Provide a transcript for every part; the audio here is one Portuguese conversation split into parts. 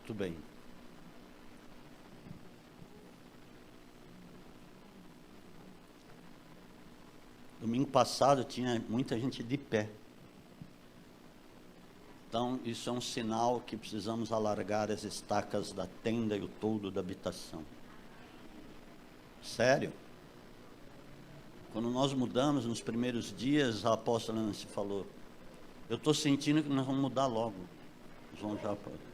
Muito bem. Domingo passado tinha muita gente de pé. Então, isso é um sinal que precisamos alargar as estacas da tenda e o toldo da habitação. Sério? Quando nós mudamos nos primeiros dias, a apóstola Nancy falou, eu estou sentindo que nós vamos mudar logo. Nós vamos já para...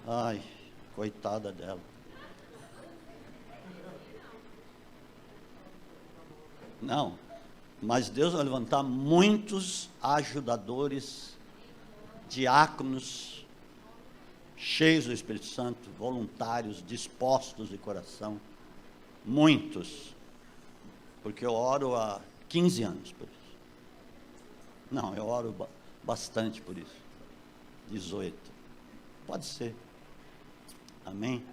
Ai, coitada dela. Não, mas Deus vai levantar muitos ajudadores, diáconos, cheios do Espírito Santo, voluntários, dispostos de coração, muitos, porque eu oro há 15 anos por isso. Não, eu oro bastante por isso, 18, pode ser, amém?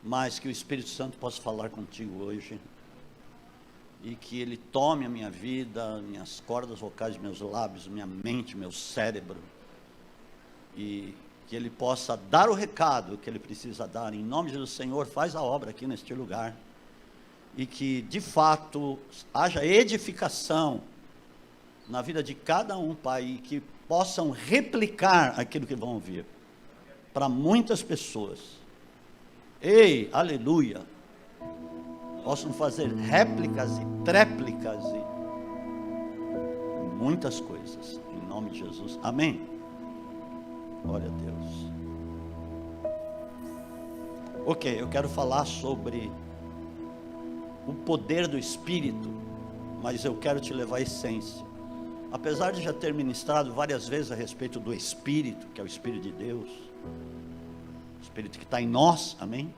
Mas que o Espírito Santo possa falar contigo hoje, e que Ele tome a minha vida, minhas cordas vocais, meus lábios, minha mente, meu cérebro, e que Ele possa dar o recado que Ele precisa dar, em nome do Senhor, faz a obra aqui neste lugar, e que de fato haja edificação na vida de cada um, Pai, e que possam replicar aquilo que vão ouvir, para muitas pessoas, ei, aleluia, possam fazer réplicas e tréplicas e muitas coisas, em nome de Jesus, amém? Glória a Deus. Ok, eu quero falar sobre o poder do Espírito, mas eu quero te levar à essência. Apesar de já ter ministrado várias vezes a respeito do Espírito, que é o Espírito de Deus, o Espírito que está em nós, amém?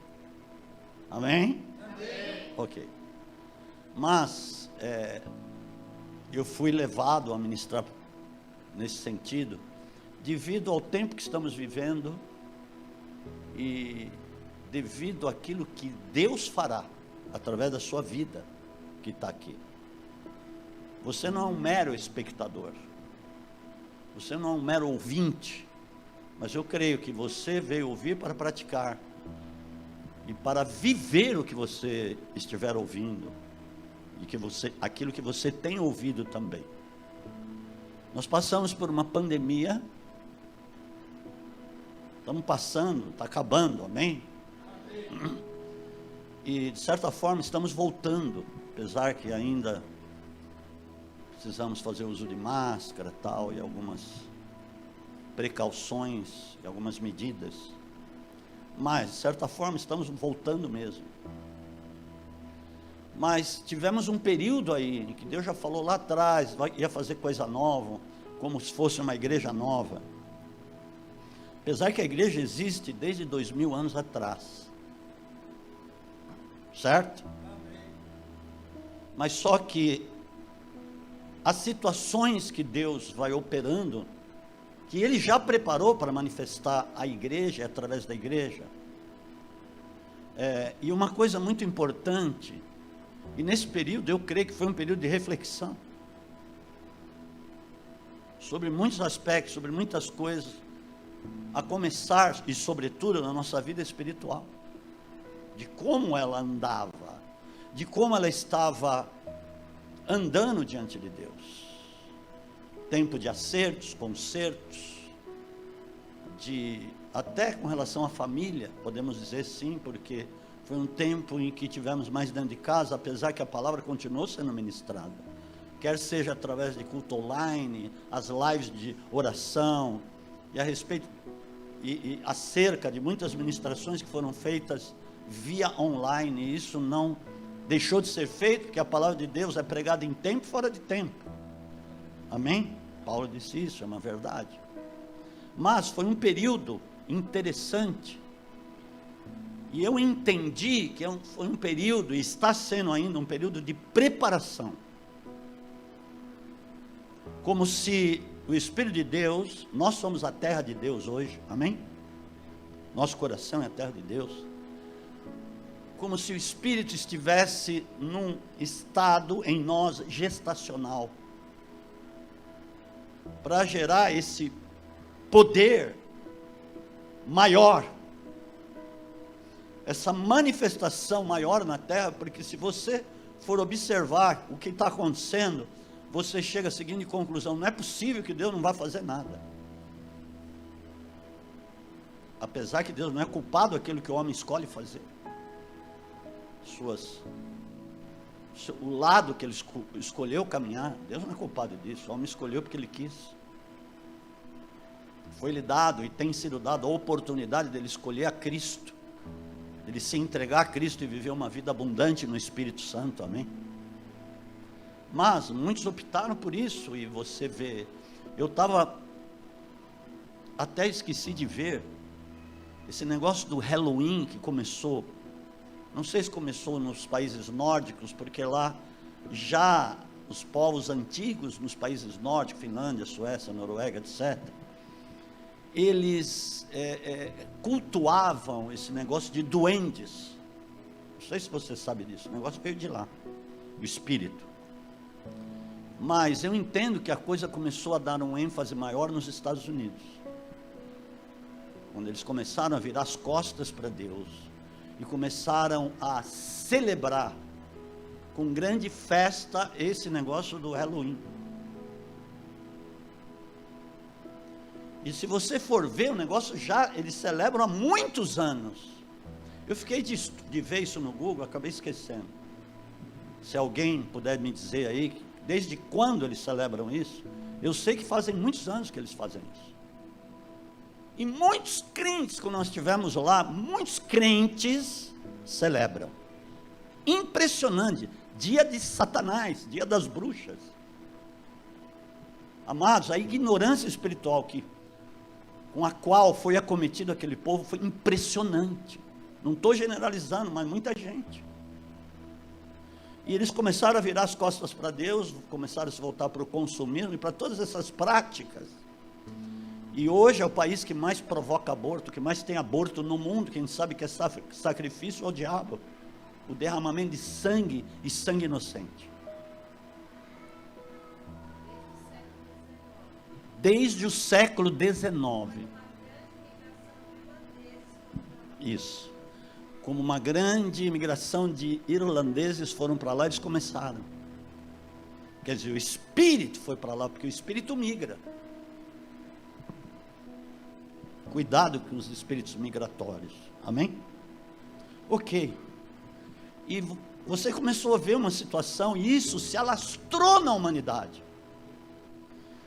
Amém? Amém. Ok, mas eu fui levado a ministrar nesse sentido, devido ao tempo que estamos vivendo e devido àquilo que Deus fará através da sua vida que está aqui. Você não é um mero espectador, você não é um mero ouvinte, mas eu creio que você veio ouvir para praticar, e para viver o que você estiver ouvindo, e que aquilo que você tem ouvido também. Nós passamos por uma pandemia, estamos passando, está acabando, amém? Amém? E de certa forma estamos voltando, apesar que ainda precisamos fazer uso de máscara tal, e algumas precauções, e algumas medidas, mas, de certa forma, estamos voltando mesmo. Mas tivemos um período aí, em que Deus já falou lá atrás, ia fazer coisa nova, como se fosse uma igreja nova. Apesar que a igreja existe desde 2000 anos atrás. Certo? Mas só que as situações que Deus vai operando, que Ele já preparou para manifestar a igreja, através da igreja, e uma coisa muito importante, e nesse período eu creio que foi um período de reflexão, sobre muitos aspectos, sobre muitas coisas, a começar, e sobretudo na nossa vida espiritual, de como ela andava, de como ela estava andando diante de Deus, tempo de acertos, consertos, até com relação à família, podemos dizer sim, porque foi um tempo em que tivemos mais dentro de casa, apesar que a palavra continuou sendo ministrada, quer seja através de culto online, as lives de oração, e a respeito, e acerca de muitas ministrações que foram feitas via online, e isso não deixou de ser feito, porque a palavra de Deus é pregada em tempo e fora de tempo, amém? Paulo disse isso, é uma verdade. Mas foi um período interessante, e eu entendi que foi um período, e está sendo ainda um período de preparação, como se o Espírito de Deus, nós somos a terra de Deus hoje, amém? Nosso coração é a terra de Deus, como se o Espírito estivesse num estado em nós gestacional, para gerar esse poder maior. Essa manifestação maior na terra, porque se você for observar o que está acontecendo, você chega à seguinte conclusão: não é possível que Deus não vá fazer nada. Apesar que Deus não é culpado daquilo que o homem escolhe fazer. O lado que ele escolheu caminhar, Deus não é culpado disso. O homem escolheu porque ele quis. Foi-lhe dado e tem sido dado a oportunidade dele escolher a Cristo, ele se entregar a Cristo e viver uma vida abundante no Espírito Santo, amém? Mas muitos optaram por isso, e você vê, eu até esqueci de ver, esse negócio do Halloween que começou, não sei se começou nos países nórdicos, porque lá já os povos antigos, nos países nórdicos, Finlândia, Suécia, Noruega, etc., eles cultuavam esse negócio de duendes. Não sei se você sabe disso, o negócio veio de lá, o espírito. Mas eu entendo que a coisa começou a dar um ênfase maior nos Estados Unidos, quando eles começaram a virar as costas para Deus e começaram a celebrar com grande festa esse negócio do Halloween. E se você for ver, o negócio já, eles celebram há muitos anos. Eu fiquei de ver isso no Google, acabei esquecendo. Se alguém puder me dizer aí, desde quando eles celebram isso? Eu sei que fazem muitos anos que eles fazem isso. E muitos crentes, quando nós estivemos lá, muitos crentes celebram. Impressionante. Dia de Satanás, dia das bruxas. Amados, a ignorância espiritual com a qual foi acometido aquele povo foi impressionante. Não estou generalizando, mas muita gente. E eles começaram a virar as costas para Deus, começaram a se voltar para o consumismo e para todas essas práticas. E hoje é o país que mais provoca aborto, que mais tem aborto no mundo. Quem sabe que é sacrifício ao diabo, o derramamento de sangue e sangue inocente. Desde o século XIX. Isso. Como uma grande imigração de irlandeses foram para lá, eles começaram. Quer dizer, o espírito foi para lá, porque o espírito migra. Cuidado com os espíritos migratórios. Amém? Ok. E você começou a ver uma situação, e isso se alastrou na humanidade.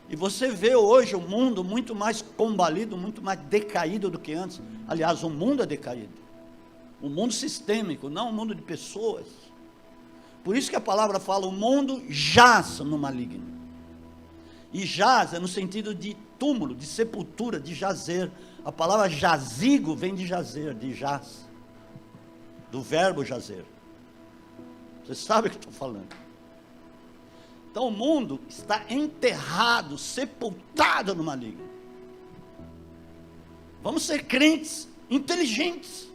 E você vê hoje o mundo muito mais combalido, muito mais decaído do que antes. Aliás, o mundo é decaído. O mundo sistêmico, não o mundo de pessoas. Por isso que a palavra fala, o mundo jaz no maligno. E jaz é no sentido de túmulo, de sepultura, de jazer. A palavra jazigo vem de jazer, de jaz. Do verbo jazer. Você sabe o que eu estou falando. Então o mundo está enterrado, sepultado no maligno. Vamos ser crentes inteligentes,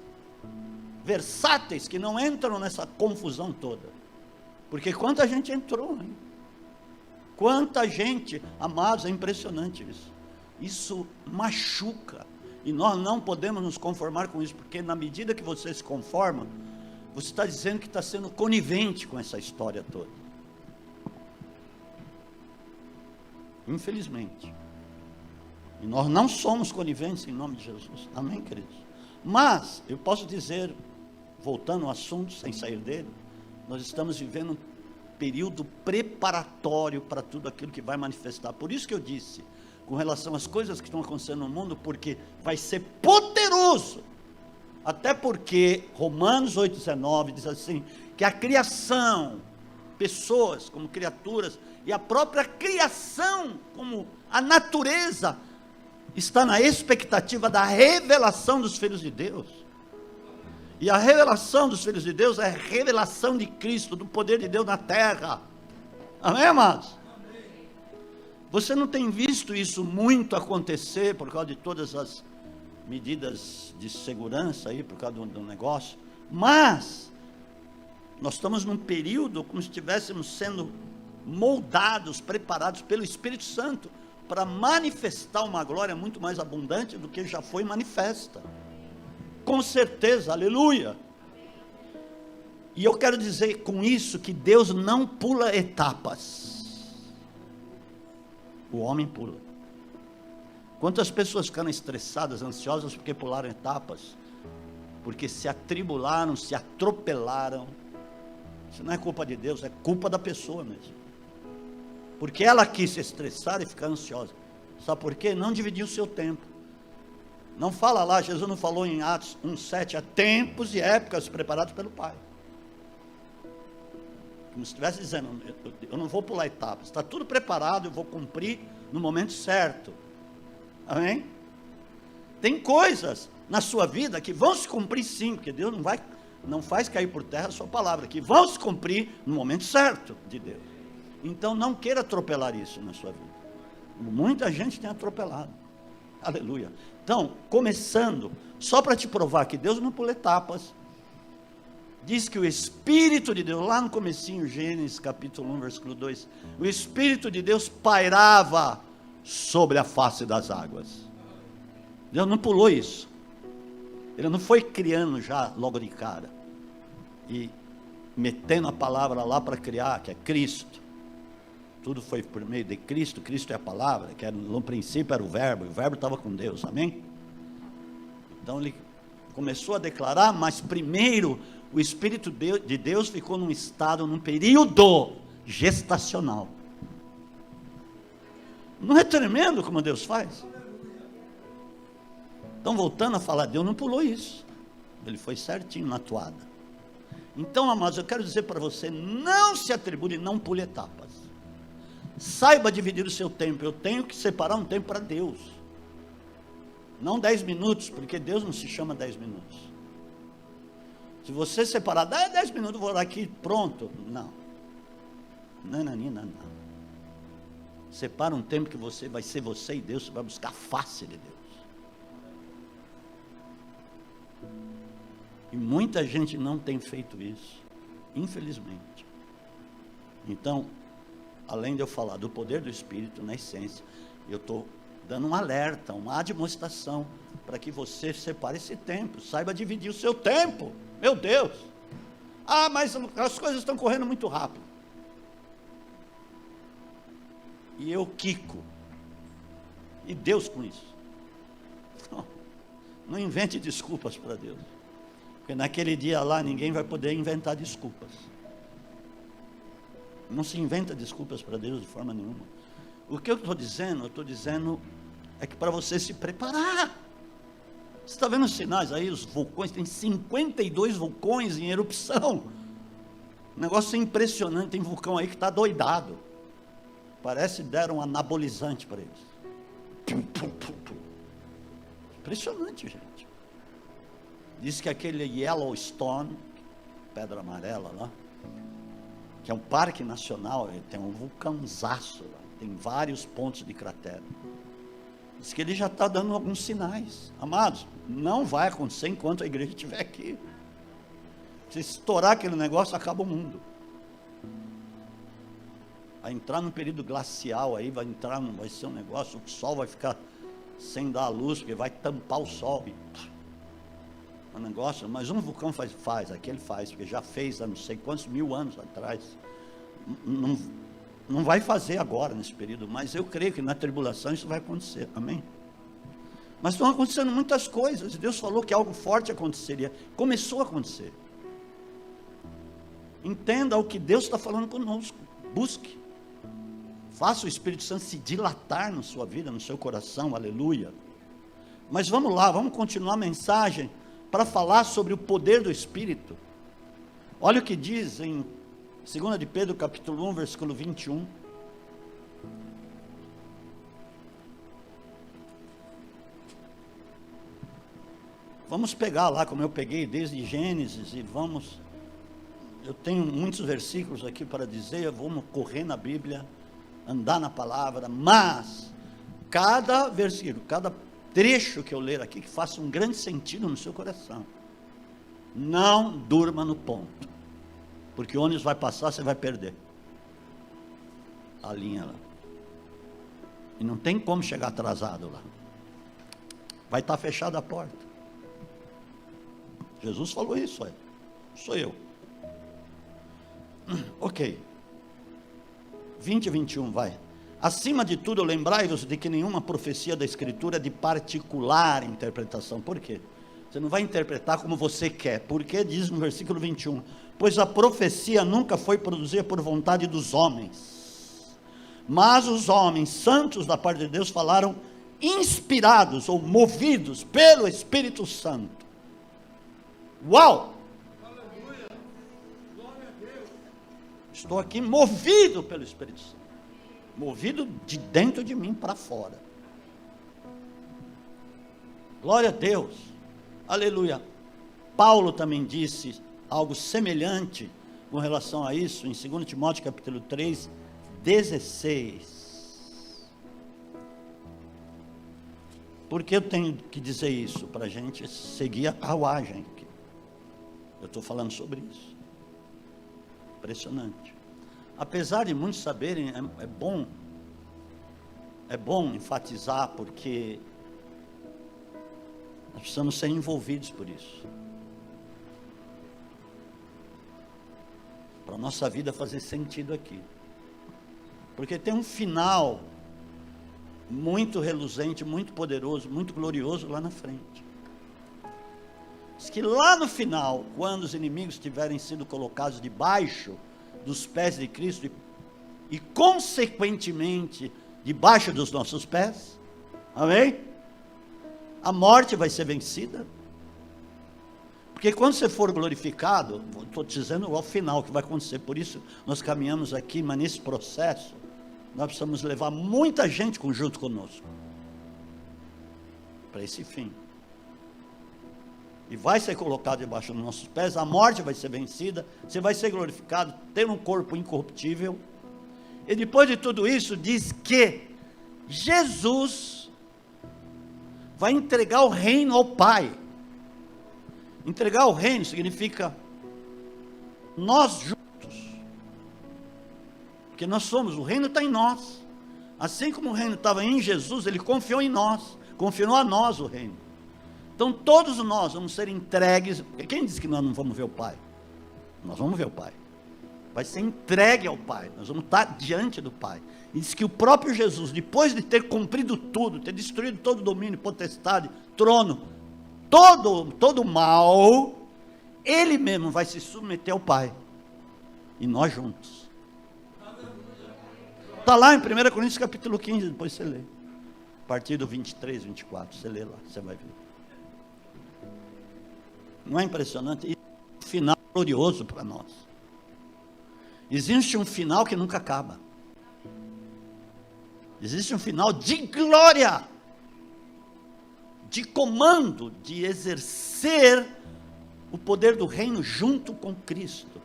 versáteis, que não entram nessa confusão toda. Porque quanta gente entrou, hein? Quanta gente, amados, é impressionante isso. Isso machuca. E nós não podemos nos conformar com isso, porque na medida que você se conforma, você está dizendo que está sendo conivente com essa história toda. Infelizmente. E nós não somos coniventes em nome de Jesus. Amém, queridos? Mas, eu posso dizer, voltando ao assunto, sem sair dele, nós estamos vivendo um período preparatório para tudo aquilo que vai manifestar. Por isso que eu disse, com relação às coisas que estão acontecendo no mundo, porque vai ser poderoso. Até porque Romanos 8,19 diz assim, que a criação, pessoas como criaturas, e a própria criação, como a natureza, está na expectativa da revelação dos filhos de Deus. E a revelação dos filhos de Deus é a revelação de Cristo, do poder de Deus na terra. Amém, amados? Você não tem visto isso muito acontecer por causa de todas as medidas de segurança aí, por causa do negócio, mas nós estamos num período como se estivéssemos sendo moldados, preparados pelo Espírito Santo, para manifestar uma glória muito mais abundante do que já foi manifesta. Com certeza, aleluia. E eu quero dizer com isso que Deus não pula etapas. O homem pula. Quantas pessoas ficaram estressadas, ansiosas porque pularam etapas? Porque se atribularam, se atropelaram. Isso não é culpa de Deus, é culpa da pessoa mesmo. Porque ela quis se estressar e ficar ansiosa. Sabe por quê? Não dividiu o seu tempo. Não fala lá, Jesus não falou em Atos 1:7, há tempos e épocas preparados pelo Pai. Como se estivesse dizendo, eu não vou pular etapas, está tudo preparado, eu vou cumprir no momento certo. Amém? Tem coisas na sua vida que vão se cumprir sim, porque Deus não faz cair por terra a sua palavra, que vão se cumprir no momento certo de Deus. Então não queira atropelar isso na sua vida. Muita gente tem atropelado. Aleluia. Então, começando, só para te provar que Deus não pula etapas, diz que o Espírito de Deus, lá no comecinho, Gênesis capítulo 1, versículo 2, o Espírito de Deus pairava sobre a face das águas. Deus não pulou isso. Ele não foi criando já logo de cara e metendo a palavra lá para criar, que é Cristo. Tudo foi por meio de Cristo. Cristo é a palavra, que era, no princípio era o verbo, e o verbo estava com Deus, amém? Então ele começou a declarar, mas primeiro o Espírito de Deus ficou num estado, num período gestacional. Não é tremendo como Deus faz? Então, voltando a falar, Deus não pulou isso. Ele foi certinho na toada. Então, amados, eu quero dizer para você, não se atribule, não pule etapas. Saiba dividir o seu tempo. Eu tenho que separar um tempo para Deus. Não 10 minutos, porque Deus não se chama 10 minutos. Se você separar 10 minutos, eu vou orar aqui, pronto. Não. Não. Separa um tempo que você vai ser você e Deus, você vai buscar a face de Deus. E muita gente não tem feito isso, infelizmente. Então, além de eu falar do poder do Espírito na essência, eu estou dando um alerta, uma admoestação, para que você separe esse tempo, saiba dividir o seu tempo. Meu Deus! Ah, mas as coisas estão correndo muito rápido. E eu quico. E Deus com isso. Não invente desculpas para Deus. Porque naquele dia lá ninguém vai poder inventar desculpas. Não se inventa desculpas para Deus de forma nenhuma. O que eu estou dizendo? Eu estou dizendo é que para você se preparar. Você está vendo os sinais aí, os vulcões, tem 52 vulcões em erupção. O negócio é impressionante, tem vulcão aí que está doidado. Parece que deram um anabolizante para eles. Impressionante, gente. Diz que aquele Yellowstone, pedra amarela lá, que é um parque nacional, tem um vulcãozaço lá, tem vários pontos de cratera. Diz que ele já está dando alguns sinais. Amados, não vai acontecer enquanto a igreja estiver aqui. Se estourar aquele negócio, acaba o mundo. Vai entrar num período glacial aí, vai ser um negócio, o sol vai ficar sem dar a luz, porque vai tampar o sol. Um negócio, mas um vulcão faz, aquele faz, porque já fez há não sei quantos mil anos atrás. Não vai fazer agora nesse período, mas eu creio que na tribulação isso vai acontecer, amém? Mas estão acontecendo muitas coisas, Deus falou que algo forte aconteceria, começou a acontecer. Entenda o que Deus está falando conosco, busque, faça o Espírito Santo se dilatar na sua vida, no seu coração, aleluia. Mas vamos lá, vamos continuar a mensagem, para falar sobre o poder do Espírito. Olha o que diz em 2 de Pedro capítulo 1, versículo 21. Vamos pegar lá, como eu peguei desde Gênesis, e vamos, eu tenho muitos versículos aqui para dizer, vamos correr na Bíblia, andar na palavra, mas, cada versículo, cada trecho que eu ler aqui, que faça um grande sentido no seu coração. Não durma no ponto, porque o ônibus vai passar, você vai perder a linha lá. E não tem como chegar atrasado lá. Vai estar fechada a porta. Jesus falou isso, olha. Sou eu. Ok. 20 e 21, vai. Acima de tudo, lembrai-vos de que nenhuma profecia da Escritura é de particular interpretação. Por quê? Você não vai interpretar como você quer. Porque diz no versículo 21, pois a profecia nunca foi produzida por vontade dos homens, mas os homens santos da parte de Deus falaram inspirados ou movidos pelo Espírito Santo. Uau! Aleluia! Glória a Deus! Estou aqui movido pelo Espírito Santo. Movido de dentro de mim para fora. Glória a Deus. Aleluia. Paulo também disse algo semelhante com relação a isso, em 2 Timóteo capítulo 3, 16. Por que eu tenho que dizer isso? Para a gente seguir a carruagem aqui. Eu estou falando sobre isso. Impressionante. Apesar de muitos saberem, é bom enfatizar, porque nós precisamos ser envolvidos por isso. Para a nossa vida fazer sentido aqui. Porque tem um final muito reluzente, muito poderoso, muito glorioso lá na frente. Diz que lá no final, quando os inimigos tiverem sido colocados debaixo dos pés de Cristo e consequentemente debaixo dos nossos pés, amém? A morte vai ser vencida. Porque quando você for glorificado, estou dizendo ao final que vai acontecer, por isso nós caminhamos aqui, mas nesse processo nós precisamos levar muita gente junto conosco para esse fim. E vai ser colocado debaixo dos nossos pés, a morte vai ser vencida, você vai ser glorificado, ter um corpo incorruptível. E depois de tudo isso, diz que Jesus vai entregar o reino ao Pai. Entregar o reino significa nós juntos, porque nós somos, o reino está em nós. Assim como o reino estava em Jesus, ele confiou em nós, confiou a nós o reino. Então todos nós vamos ser entregues. Quem disse que nós não vamos ver o Pai? Nós vamos ver o Pai. Vai ser entregue ao Pai. Nós vamos estar diante do Pai. E diz que o próprio Jesus, depois de ter cumprido tudo, ter destruído todo o domínio, potestade, trono, todo o mal, ele mesmo vai se submeter ao Pai. E nós juntos. Está lá em 1 Coríntios capítulo 15, depois você lê. A partir do 23, 24, você lê lá, você vai ver. Não é impressionante? E um final glorioso para nós. Existe um final que nunca acaba. Existe um final de glória, de comando, de exercer o poder do reino junto com Cristo.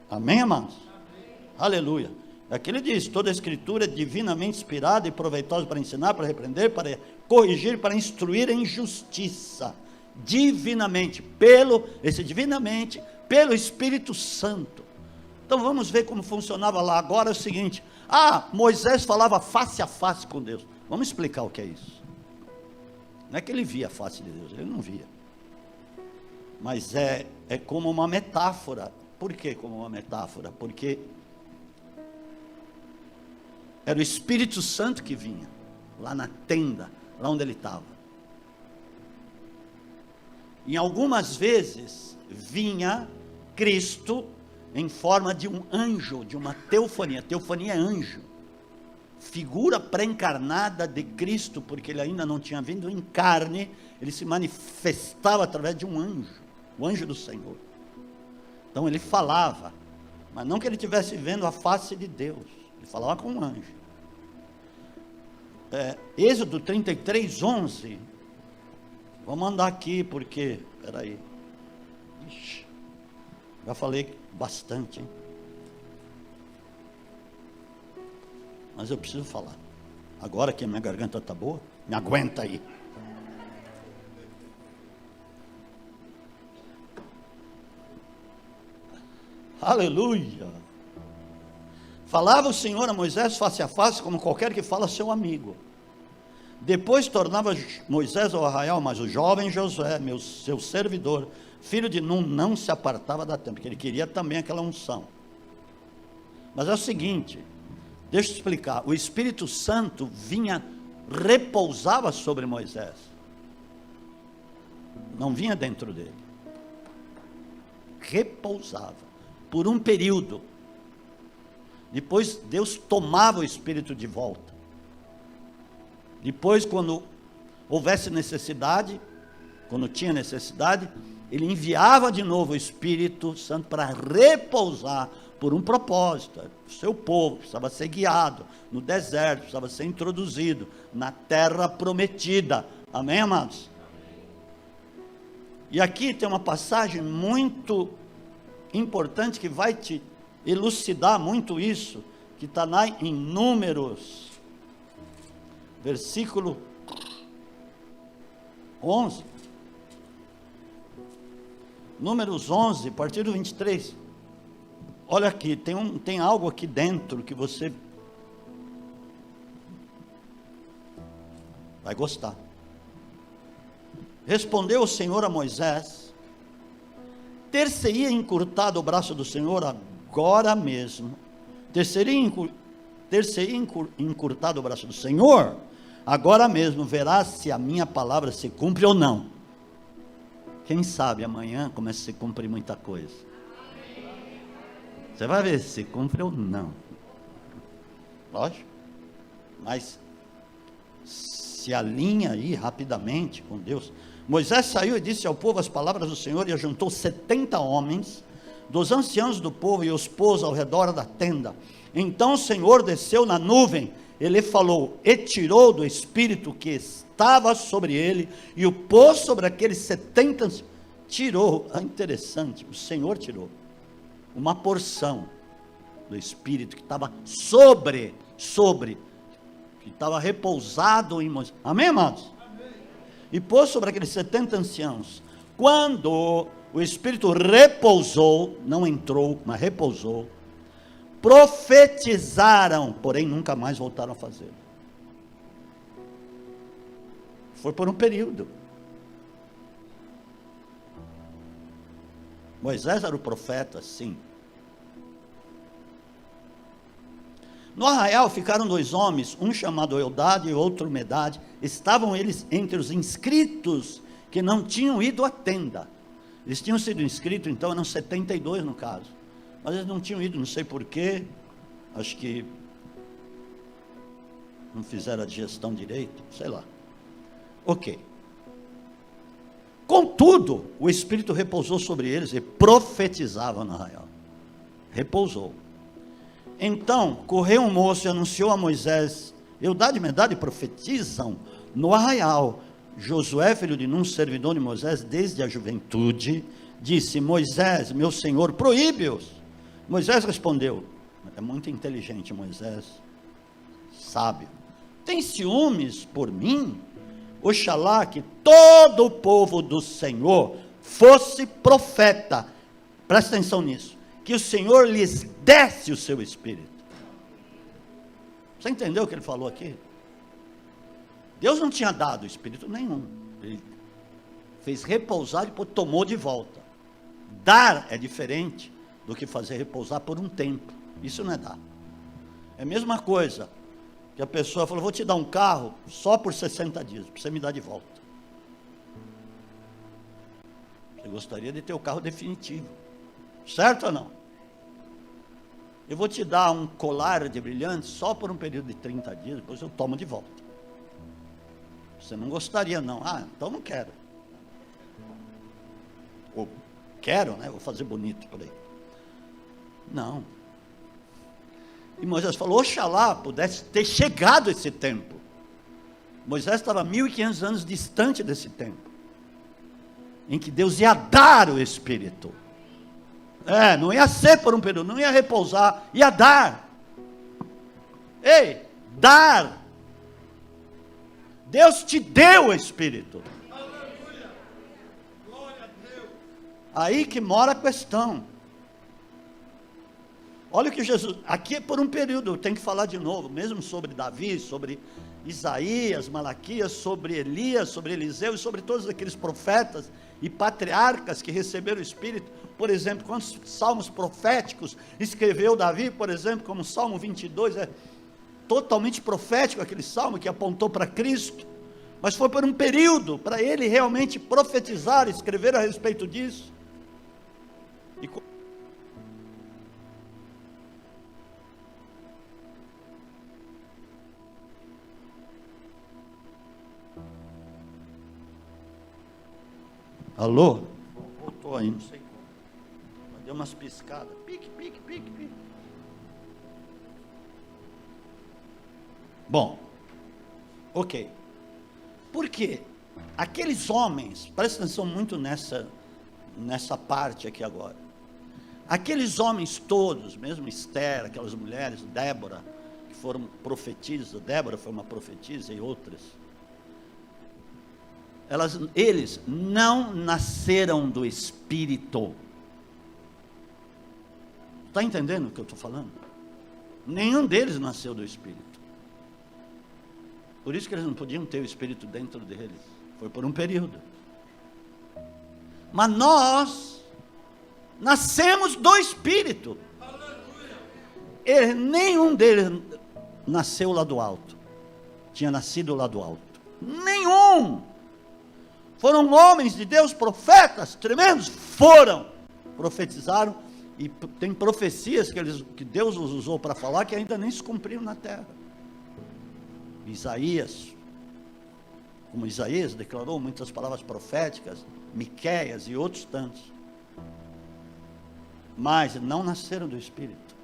Amém, amados? Amém. Aleluia. Aqui ele diz, toda a escritura é divinamente inspirada e proveitosa para ensinar, para repreender, para corrigir, para instruir em justiça. Divinamente, pelo Espírito Santo. Então vamos ver como funcionava lá. Agora é o seguinte, Moisés falava face a face com Deus. Vamos explicar o que é isso. Não é que ele via a face de Deus, ele não via. Mas é como uma metáfora. Por que como uma metáfora? Porque era o Espírito Santo que vinha, lá na tenda, lá onde ele estava. Em algumas vezes, vinha Cristo em forma de um anjo, de uma teofania. Teofania é anjo. Figura pré-encarnada de Cristo, porque ele ainda não tinha vindo em carne, ele se manifestava através de um anjo, o anjo do Senhor. Então ele falava, mas não que ele estivesse vendo a face de Deus, ele falava com um anjo. Êxodo 33, 11. Vamos andar aqui, porque, peraí, já falei bastante, hein? Mas eu preciso falar, agora que a minha garganta está boa, me aguenta aí. Aleluia. Falava o Senhor a Moisés face a face, como qualquer que fala a seu amigo. Depois tornava Moisés ao arraial, mas o jovem Josué, seu servidor, filho de Nun, não se apartava da tenda, porque ele queria também aquela unção. Mas é o seguinte, deixa eu explicar, o Espírito Santo repousava sobre Moisés, não vinha dentro dele, repousava, por um período. Depois Deus tomava o Espírito de volta. Depois, quando houvesse necessidade, quando tinha necessidade, ele enviava de novo o Espírito Santo para repousar por um propósito. O seu povo precisava ser guiado no deserto, precisava ser introduzido na terra prometida. Amém, amados? E aqui tem uma passagem muito importante que vai te elucidar muito isso, que está lá em Números, versículo 11, Números 11, a partir do 23, olha aqui, tem algo aqui dentro que você vai gostar. Respondeu o Senhor a Moisés: ter-se-ia encurtado o braço do Senhor agora mesmo, ter-se-ia encurtado o braço do Senhor, agora mesmo verás se a minha palavra se cumpre ou não. Quem sabe amanhã começa a se cumprir muita coisa. Você vai ver se se cumpre ou não. Lógico. Mas se alinha aí rapidamente com Deus. Moisés saiu e disse ao povo as palavras do Senhor, e ajuntou 70 homens, dos anciãos do povo, e os pôs ao redor da tenda. Então o Senhor desceu na nuvem, ele falou, e tirou do Espírito que estava sobre ele, e o pôs sobre aqueles 70, tirou, é interessante, o Senhor tirou, uma porção do Espírito que estava sobre, que estava repousado em Moisés, amém, amados? Amém. E pôs sobre aqueles 70 anciãos. Quando o Espírito repousou, não entrou, mas repousou, profetizaram, porém nunca mais voltaram a fazer. Foi por um período. Moisés era o profeta, sim. No arraial ficaram 2 homens, um chamado Eldade e outro Medade. Estavam eles entre os inscritos que não tinham ido à tenda. Eles tinham sido inscritos, então eram 72 no caso. Mas eles não tinham ido, não sei porquê. Acho que não fizeram a digestão direito, sei lá. Ok. Contudo, o Espírito repousou sobre eles e profetizavam no arraial. Repousou. Então, correu um moço e anunciou a Moisés, Eldade e Medade profetizam no arraial. Josué, filho de Nun, servidor de Moisés desde a juventude, disse, Moisés, meu senhor, proíbe-os. Moisés respondeu, é muito inteligente Moisés, sábio, tem ciúmes por mim? Oxalá que todo o povo do Senhor fosse profeta, presta atenção nisso, que o Senhor lhes desse o seu Espírito. Você entendeu o que ele falou aqui? Deus não tinha dado Espírito nenhum, ele fez repousar e depois tomou de volta. Dar é diferente do que fazer repousar por um tempo, isso não é dar. É a mesma coisa, que a pessoa falou, vou te dar um carro só por 60 dias, para você me dar de volta. Você gostaria de ter o carro definitivo, certo ou não? Eu vou te dar um colar de brilhantes só por um período de 30 dias, depois eu tomo de volta. Você não gostaria não, então não quero. Ou quero, né, vou fazer bonito por aí. Não. E Moisés falou, oxalá pudesse ter chegado esse tempo. Moisés estava 1500 anos distante desse tempo, em que Deus ia dar o Espírito. Não ia ser por um período, não ia repousar, ia dar. Ei, dar. Deus te deu o Espírito. Aleluia. Glória a Deus. Aí que mora a questão. Olha o que Jesus, aqui é por um período, eu tenho que falar de novo, mesmo sobre Davi, sobre Isaías, Malaquias, sobre Elias, sobre Eliseu e sobre todos aqueles profetas e patriarcas que receberam o Espírito. Por exemplo, quantos salmos proféticos escreveu Davi, por exemplo, como o Salmo 22, é totalmente profético aquele salmo que apontou para Cristo, mas foi por um período, para ele realmente profetizar, escrever a respeito disso. E alô? Voltou aí, não sei como. Deu umas piscadas. Pique, pique, pique, pique. Bom, ok. Por quê? Aqueles homens, presta atenção muito nessa parte aqui agora. Aqueles homens todos, mesmo Esther, aquelas mulheres, Débora, que foram profetisas, Débora foi uma profetisa e outras. Eles não nasceram do Espírito. Está entendendo o que eu estou falando? Nenhum deles nasceu do Espírito. Por isso que eles não podiam ter o Espírito dentro deles. Foi por um período. Mas nós nascemos do Espírito. Nenhum deles nasceu lá do alto. Tinha nascido lá do alto. Nenhum. Foram homens de Deus, profetas tremendos, profetizaram, e tem profecias que Deus os usou para falar, que ainda nem se cumpriram na terra. Isaías, como Isaías declarou muitas palavras proféticas, Miqueias e outros tantos, mas não nasceram do Espírito.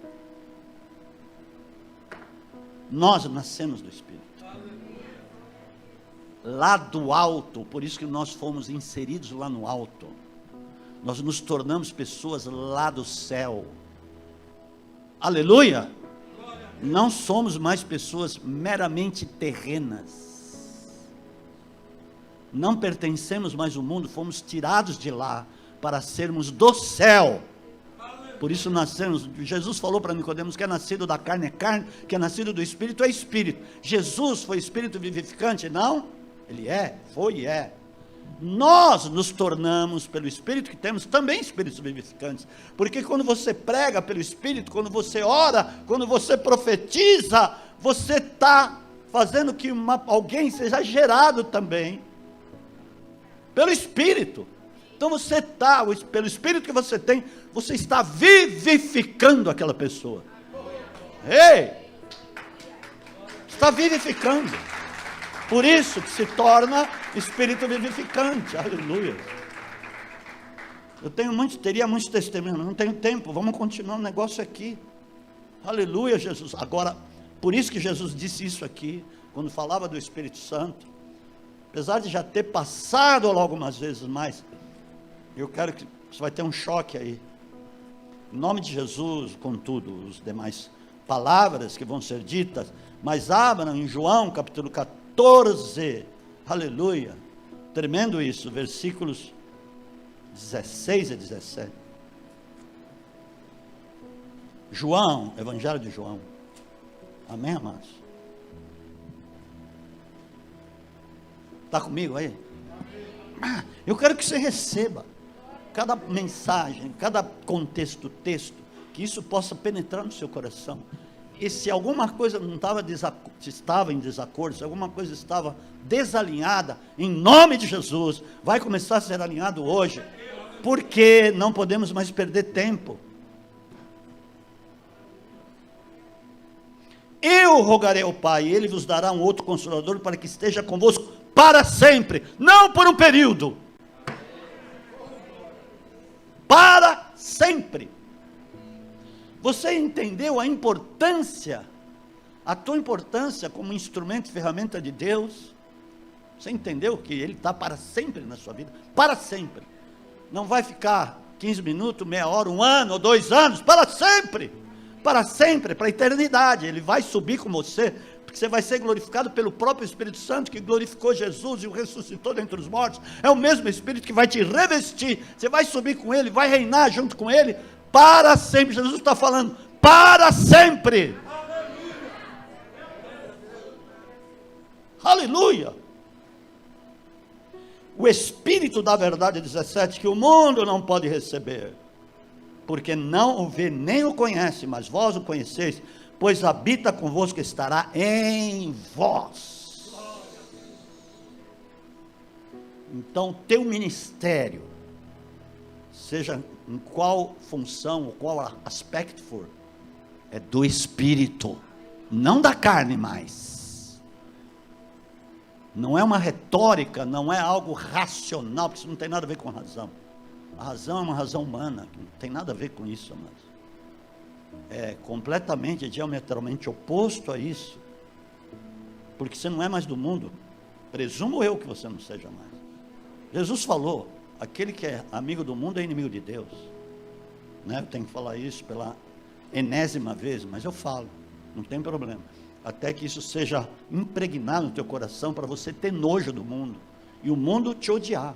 Nós nascemos do Espírito. Lá do alto, por isso que nós fomos inseridos lá no alto, nós nos tornamos pessoas lá do céu, aleluia, não somos mais pessoas meramente terrenas, não pertencemos mais ao mundo, fomos tirados de lá, para sermos do céu, por isso nascemos. Jesus falou para Nicodemos, que é nascido da carne é carne, que é nascido do Espírito é Espírito. Jesus foi Espírito vivificante? Não, Ele foi e é. Nós nos tornamos, pelo Espírito que temos, também Espíritos vivificantes, porque quando você prega pelo Espírito, quando você ora, quando você profetiza, você está fazendo que alguém seja gerado também, pelo Espírito. Então você está, pelo Espírito que você tem, você está vivificando aquela pessoa. Ei! Está vivificando. Por isso que se torna Espírito vivificante, aleluia. Eu teria muitos testemunhos, não tenho tempo, vamos continuar o negócio aqui, aleluia, Jesus. Agora, por isso que Jesus disse isso aqui, quando falava do Espírito Santo, apesar de já ter passado algumas vezes, mas eu quero que você vai ter um choque aí, em nome de Jesus, contudo, os demais palavras que vão ser ditas, mas abram em João capítulo 14, aleluia, tremendo isso, versículos 16 e 17, João, Evangelho de João, amém, amados? Está comigo aí? Eu quero que você receba, cada mensagem, cada contexto, texto, que isso possa penetrar no seu coração, e se alguma coisa não estava em desacordo, se alguma coisa estava desalinhada, em nome de Jesus, vai começar a ser alinhado hoje, porque não podemos mais perder tempo. Eu rogarei ao Pai, e Ele vos dará um outro Consolador, para que esteja convosco para sempre, não por um período, para sempre. Você entendeu a importância, a tua importância como instrumento e ferramenta de Deus? Você entendeu que Ele está para sempre na sua vida? Para sempre. Não vai ficar 15 minutos, meia hora, 1 ano ou 2 anos, para sempre. Para sempre, para a eternidade. Ele vai subir com você, porque você vai ser glorificado pelo próprio Espírito Santo, que glorificou Jesus e o ressuscitou dentre os mortos. É o mesmo Espírito que vai te revestir. Você vai subir com Ele, vai reinar junto com Ele, para sempre. Jesus está falando, para sempre. Aleluia! O Espírito da verdade, 17, que o mundo não pode receber, porque não o vê nem o conhece, mas vós o conheceis, pois habita convosco, estará em vós. Então, teu ministério, seja em qual função, ou qual aspecto for, é do Espírito, não da carne mais. Não é uma retórica, não é algo racional, porque isso não tem nada a ver com razão. A razão é uma razão humana, não tem nada a ver com isso, amados. É completamente, diametralmente oposto a isso, porque você não é mais do mundo. Presumo eu que você não seja mais. Jesus falou, aquele que é amigo do mundo é inimigo de Deus, né? Eu tenho que falar isso pela enésima vez, mas eu falo, não tem problema, até que isso seja impregnado no teu coração, para você ter nojo do mundo, e o mundo te odiar,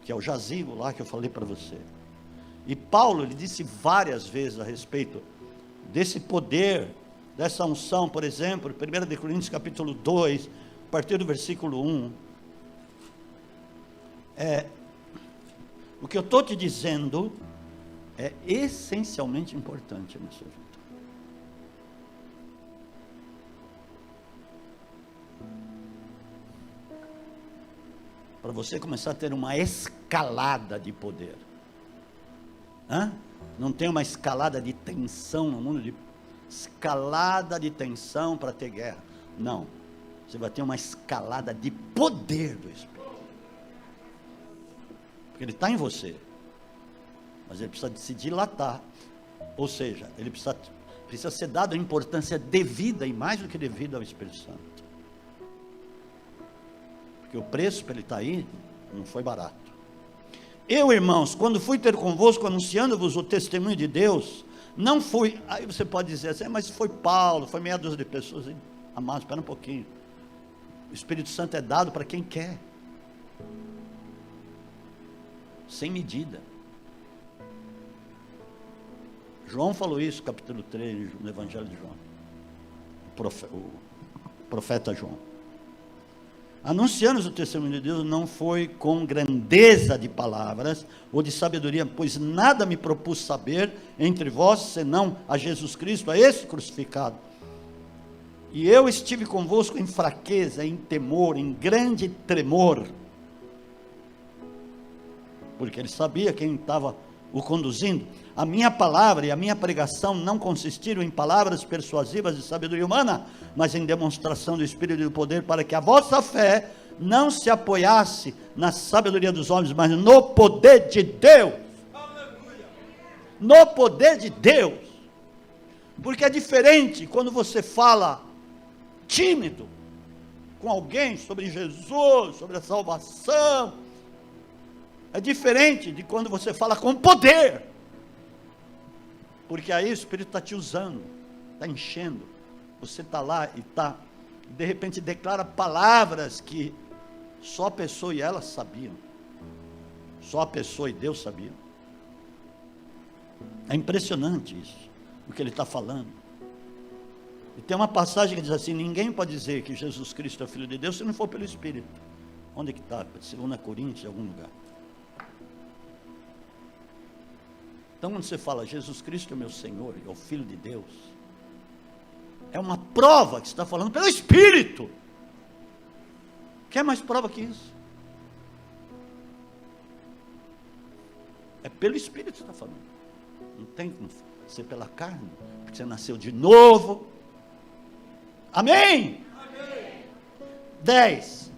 que é o jazigo lá que eu falei para você. E Paulo, ele disse várias vezes a respeito desse poder, dessa unção, por exemplo, 1 Coríntios capítulo 2, a partir do versículo 1, o que eu estou te dizendo é essencialmente importante na sua vida. Para você começar a ter uma escalada de poder. Não tem uma escalada de tensão no mundo, de escalada de tensão para ter guerra. Não. Você vai ter uma escalada de poder do Espírito. Porque ele está em você. Mas ele precisa se dilatar. Ou seja, ele precisa ser dado a importância devida e mais do que devida ao Espírito Santo. Porque o preço para ele estar aí não foi barato. Eu, irmãos, quando fui ter convosco, anunciando-vos o testemunho de Deus, não fui, aí você pode dizer assim, mas foi Paulo, foi meia dúzia de pessoas, amados, espera um pouquinho, o Espírito Santo é dado para quem quer, sem medida. João falou isso, capítulo 3, no Evangelho de João, o profeta João. Anunciando o testemunho de Deus, não foi com grandeza de palavras ou de sabedoria, pois nada me propus saber entre vós, senão a Jesus Cristo, a esse crucificado. E eu estive convosco em fraqueza, em temor, em grande tremor, porque ele sabia quem estava o conduzindo. A minha palavra e a minha pregação não consistiram em palavras persuasivas de sabedoria humana, mas em demonstração do Espírito e do poder, para que a vossa fé não se apoiasse na sabedoria dos homens, mas no poder de Deus. Aleluia. No poder de Deus. Porque é diferente quando você fala tímido com alguém sobre Jesus, sobre a salvação. É diferente de quando você fala com poder, porque aí o Espírito está te usando, está enchendo, você está lá e de repente declara palavras que só a pessoa e ela sabiam, só a pessoa e Deus sabiam. É impressionante isso, o que ele está falando. E tem uma passagem que diz assim, ninguém pode dizer que Jesus Cristo é o Filho de Deus se não for pelo Espírito. Onde é que está? 2 Coríntios, em algum lugar. Então, quando você fala, Jesus Cristo é meu Senhor, é o Filho de Deus, é uma prova que você está falando pelo Espírito. Quer mais prova que isso? É pelo Espírito que você está falando. Não tem como ser pela carne, porque você nasceu de novo. Amém? Amém. 10.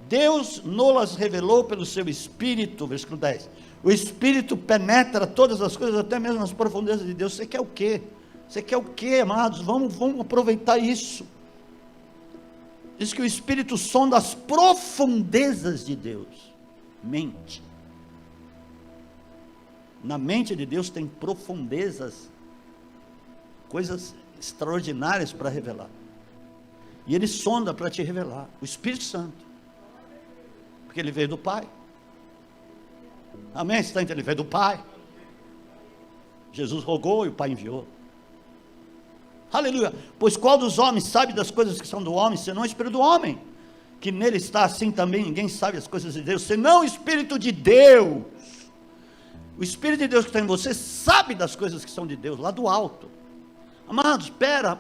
Deus nos revelou pelo seu Espírito, versículo 10. O Espírito penetra todas as coisas, até mesmo nas profundezas de Deus. Você quer o quê? Você quer o quê, amados? Vamos aproveitar isso. Diz que o Espírito sonda as profundezas de Deus. Mente. Na mente de Deus tem profundezas, coisas extraordinárias para revelar. E Ele sonda para te revelar. O Espírito Santo. Porque Ele veio do Pai. Amém? Você está entendendo? Ele veio do Pai. Jesus rogou e o Pai enviou. Aleluia. Pois qual dos homens sabe das coisas que são do homem, senão o Espírito do homem? Que nele está, assim também ninguém sabe as coisas de Deus, senão o Espírito de Deus. O Espírito de Deus que está em você sabe das coisas que são de Deus, lá do alto. Amados, espera,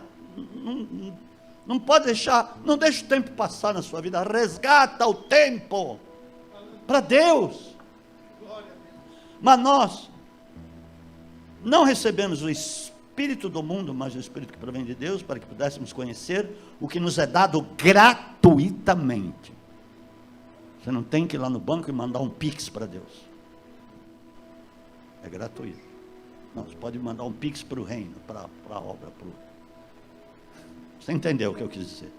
não pode deixar, não deixa o tempo passar na sua vida, resgata o tempo para Deus. Mas nós não recebemos o Espírito do mundo, mas o Espírito que provém de Deus, para que pudéssemos conhecer o que nos é dado gratuitamente. Você não tem que ir lá no banco e mandar um Pix para Deus. É gratuito. Não, você pode mandar um Pix para o reino, para a obra. Você entendeu o que eu quis dizer?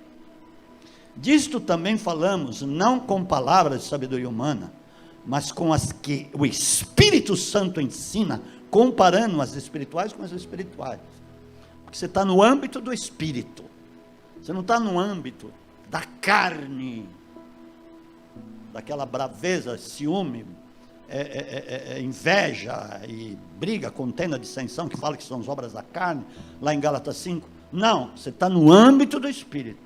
Disto também falamos, não com palavras de sabedoria humana, mas com as que o Espírito Santo ensina, comparando as espirituais com as espirituais. Porque você está no âmbito do Espírito. Você não está no âmbito da carne, daquela braveza, ciúme, inveja e briga, contenda, dissensão, que fala que são as obras da carne, lá em Gálatas 5. Não, você está no âmbito do Espírito.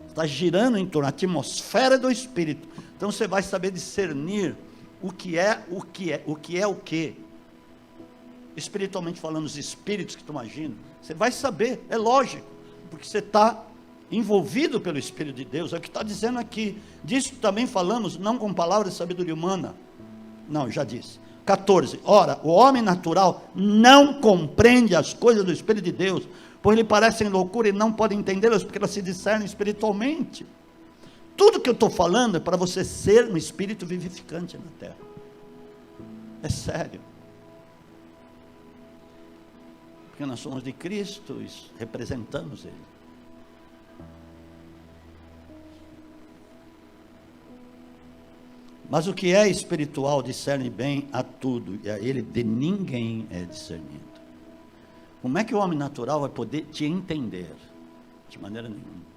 Está girando em torno da atmosfera do Espírito. Então você vai saber discernir o que é o que. Espiritualmente falando, os espíritos que estão agindo, você vai saber, é lógico, porque você está envolvido pelo Espírito de Deus. É o que está dizendo aqui. Disso também falamos, não com palavras de sabedoria humana. Não, já disse. 14. Ora, o homem natural não compreende as coisas do Espírito de Deus, pois lhe parecem loucura e não pode entendê-las, porque elas se discernem espiritualmente. Tudo que eu estou falando é para você ser um espírito vivificante na terra. É sério. Porque nós somos de Cristo e representamos Ele. Mas o que é espiritual discerne bem a tudo, e a ele de ninguém é discernido. Como é que o homem natural vai poder te entender? De maneira nenhuma.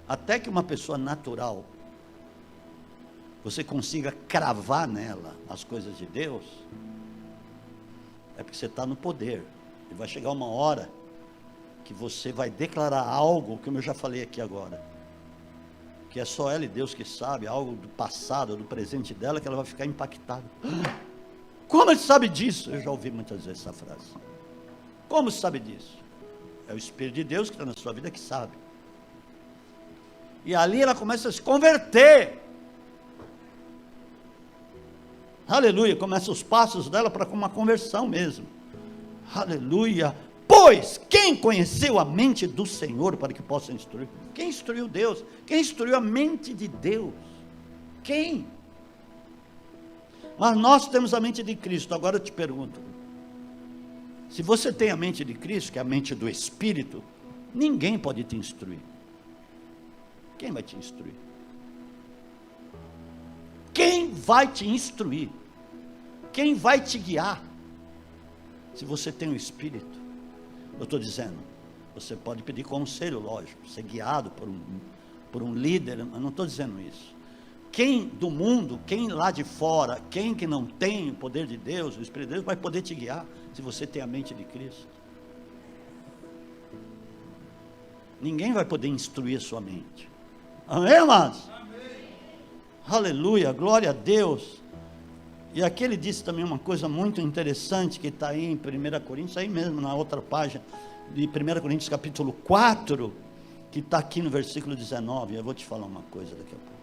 Até que uma pessoa natural, você consiga cravar nela as coisas de Deus, é porque você está no poder. E vai chegar uma hora que você vai declarar algo, como eu já falei aqui agora, que é só ela e Deus que sabe, algo do passado, do presente dela, que ela vai ficar impactada. Como ele sabe disso? Eu já ouvi muitas vezes essa frase. Como se sabe disso? É o Espírito de Deus que está na sua vida que sabe. E ali ela começa a se converter. Aleluia, começa os passos dela para uma conversão mesmo. Aleluia. Pois, quem conheceu a mente do Senhor para que possa instruir? Quem instruiu Deus? Quem instruiu a mente de Deus? Quem? Mas nós temos a mente de Cristo. Agora eu te pergunto, se você tem a mente de Cristo, que é a mente do Espírito, ninguém pode te instruir. Quem vai te instruir? Quem vai te instruir? Quem vai te guiar? Se você tem o Espírito, eu estou dizendo, você pode pedir conselho, lógico, ser guiado por um líder, eu não estou dizendo isso. Quem do mundo, quem lá de fora, quem que não tem o poder de Deus, o Espírito de Deus, vai poder te guiar, se você tem a mente de Cristo. Ninguém vai poder instruir a sua mente. Amém, amados? Amém. Aleluia, glória a Deus. E aqui ele disse também uma coisa muito interessante, que está aí em 1 Coríntios, aí mesmo na outra página, de 1 Coríntios capítulo 4, que está aqui no versículo 19, eu vou te falar uma coisa daqui a pouco.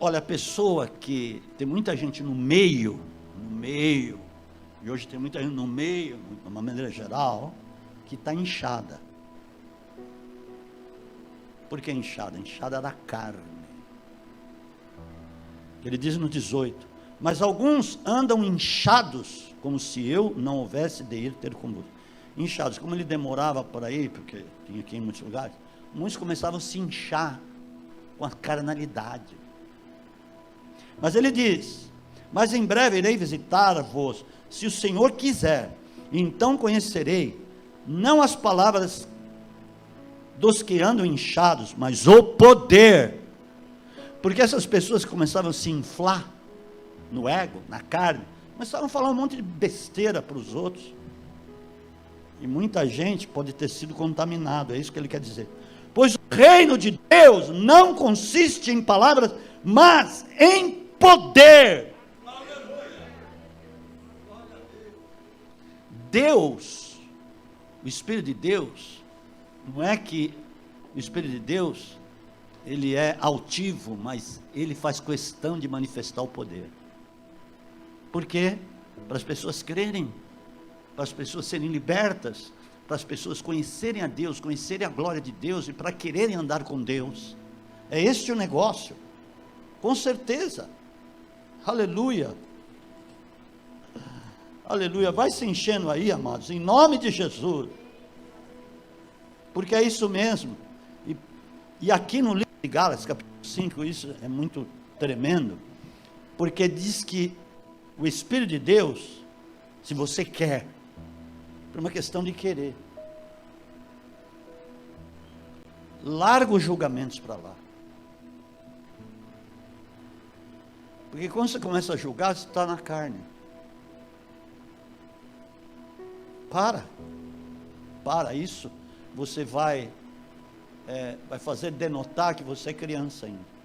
Olha, a pessoa que, tem muita gente no meio, e hoje tem muita gente no meio, de uma maneira geral, que está inchada. Por que inchada? Inchada da carne. Ele diz no 18, mas alguns andam inchados, como se eu não houvesse de ir ter convosco. Inchados, como ele demorava por ir, porque tinha aqui em muitos lugares, muitos começavam a se inchar com a carnalidade. Mas ele diz, mas em breve irei visitar-vos, se o Senhor quiser, então conhecerei, não as palavras dos que andam inchados, mas o poder. Porque essas pessoas começavam a se inflar no ego, na carne, começavam a falar um monte de besteira para os outros. E muita gente pode ter sido contaminado, é isso que ele quer dizer. Pois o reino de Deus não consiste em palavras, mas em poder. Deus, o Espírito de Deus, não é que o Espírito de Deus, ele é altivo, mas ele faz questão de manifestar o poder. Por quê? Para as pessoas crerem, para as pessoas serem libertas, para as pessoas conhecerem a Deus, conhecerem a glória de Deus e para quererem andar com Deus. É este o negócio, com certeza. Aleluia. Aleluia. Vai se enchendo aí, amados, em nome de Jesus. Porque é isso mesmo. E aqui no livro de Gálatas, capítulo 5, isso é muito tremendo, porque diz que o Espírito de Deus, se você quer, por uma questão de querer, larga os julgamentos para lá. Porque quando você começa a julgar, você está na carne. Para isso, você vai fazer denotar que você é criança ainda.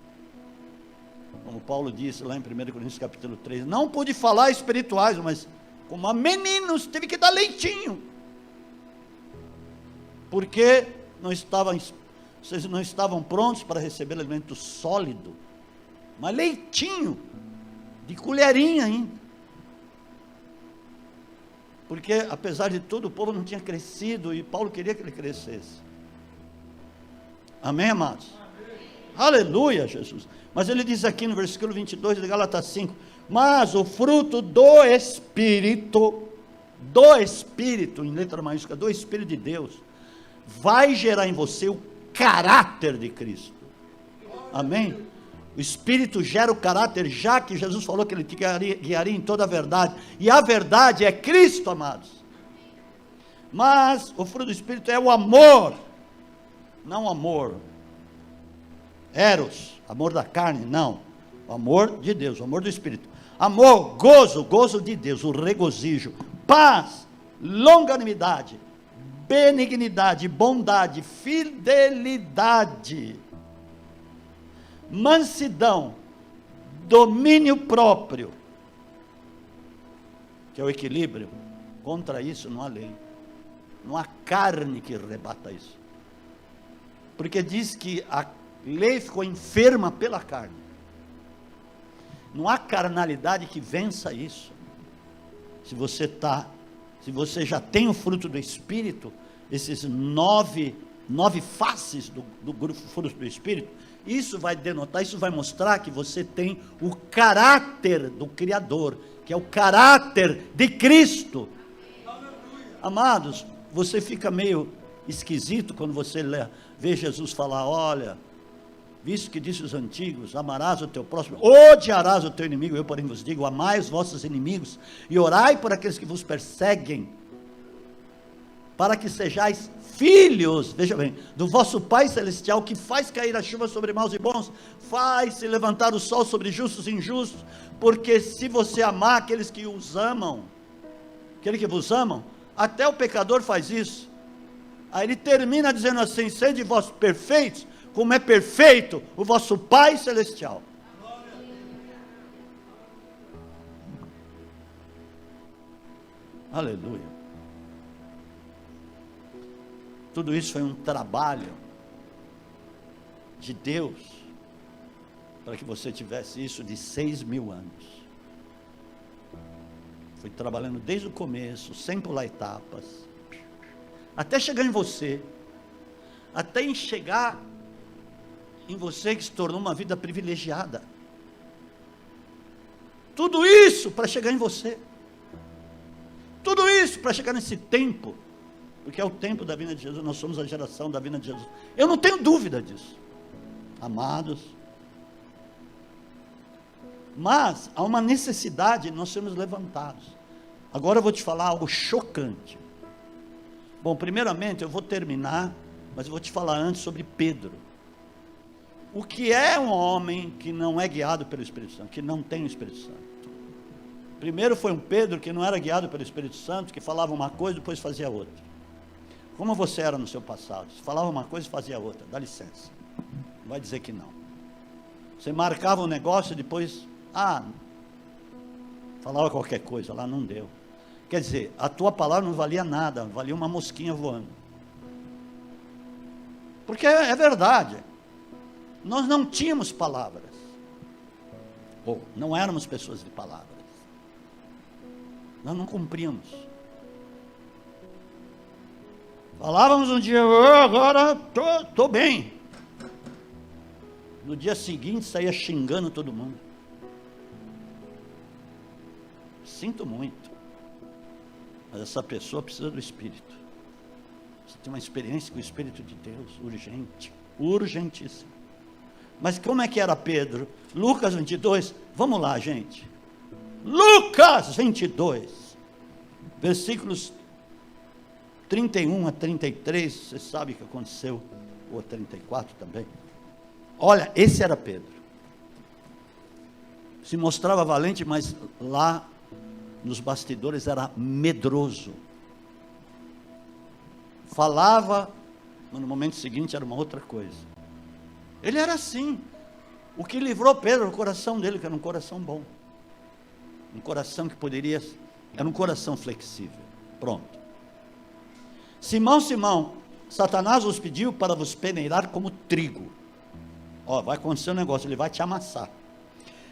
Como Paulo disse lá em 1 Coríntios capítulo 3, não pude falar espirituais, mas como a meninos, teve que dar leitinho, porque vocês não estavam prontos para receber alimento sólido, mas leitinho, de colherinha ainda, porque apesar de tudo, o povo não tinha crescido, e Paulo queria que ele crescesse. Amém, amados? Amém. Aleluia, Jesus. Mas ele diz aqui no versículo 22 de Gálatas 5, mas o fruto do Espírito, em letra maiúscula, do Espírito de Deus, vai gerar em você o caráter de Cristo. Amém? O Espírito gera o caráter, já que Jesus falou que ele te guiaria em toda a verdade, e a verdade é Cristo, amados. Mas o fruto do Espírito é o amor, não amor eros, amor da carne, não, o amor de Deus, o amor do Espírito. Amor, gozo de Deus, o regozijo, paz, longanimidade, benignidade, bondade, fidelidade, mansidão, domínio próprio, que é o equilíbrio. Contra isso não há lei, não há carne que rebata isso, porque diz que a lei ficou enferma pela carne. Não há carnalidade que vença isso. Se você já tem o fruto do Espírito, esses nove faces do fruto do Espírito, isso vai denotar, isso vai mostrar que você tem o caráter do Criador, que é o caráter de Cristo. Amados, você fica meio esquisito quando você vê Jesus falar, olha, visto que disse os antigos, amarás o teu próximo, odiarás o teu inimigo, eu porém vos digo, amai os vossos inimigos, e orai por aqueles que vos perseguem, para que sejais filhos, veja bem, do vosso Pai Celestial, que faz cair a chuva sobre maus e bons, faz se levantar o sol sobre justos e injustos, porque se você amar aqueles que os amam, aqueles que vos amam, até o pecador faz isso. Aí ele termina dizendo assim, sede vós perfeitos, como é perfeito o vosso Pai Celestial. Aleluia. Tudo isso foi um trabalho de Deus, para que você tivesse isso de 6.000 anos. Foi trabalhando desde o começo, sem pular etapas, até chegar em você, até chegar em você que se tornou uma vida privilegiada. Tudo isso para chegar em você. Tudo isso para chegar nesse tempo, porque é o tempo da vinda de Jesus, nós somos a geração da vinda de Jesus. Eu não tenho dúvida disso, amados. Mas há uma necessidade de nós sermos levantados. Agora eu vou te falar algo chocante. Bom, primeiramente eu vou terminar, mas eu vou te falar antes sobre Pedro. O que é um homem que não é guiado pelo Espírito Santo, que não tem o Espírito Santo? Primeiro foi um Pedro que não era guiado pelo Espírito Santo, que falava uma coisa e depois fazia outra. Como você era no seu passado? Você falava uma coisa e fazia outra, dá licença. Não vai dizer que não. Você marcava um negócio e depois, falava qualquer coisa, lá não deu. Quer dizer, a tua palavra não valia nada, valia uma mosquinha voando. Porque é verdade, nós não tínhamos palavras, ou não éramos pessoas de palavras, nós não cumpríamos. Falávamos um dia, agora estou bem. No dia seguinte saía xingando todo mundo. Sinto muito, mas essa pessoa precisa do Espírito. Você tem uma experiência com o Espírito de Deus, urgente, urgentíssimo. Mas como é que era Pedro? Lucas 22, vamos lá, gente. Lucas 22, versículos 31 a 33, você sabe o que aconteceu, ou a 34 também. Olha, esse era Pedro. Se mostrava valente, mas lá nos bastidores era medroso. Falava, mas no momento seguinte era uma outra coisa. Ele era assim. O que livrou Pedro, o coração dele, que era um coração bom. Um coração que poderia, era um coração flexível. Pronto. Simão, Simão, Satanás vos pediu para vos peneirar como trigo. Vai acontecer um negócio, ele vai te amassar.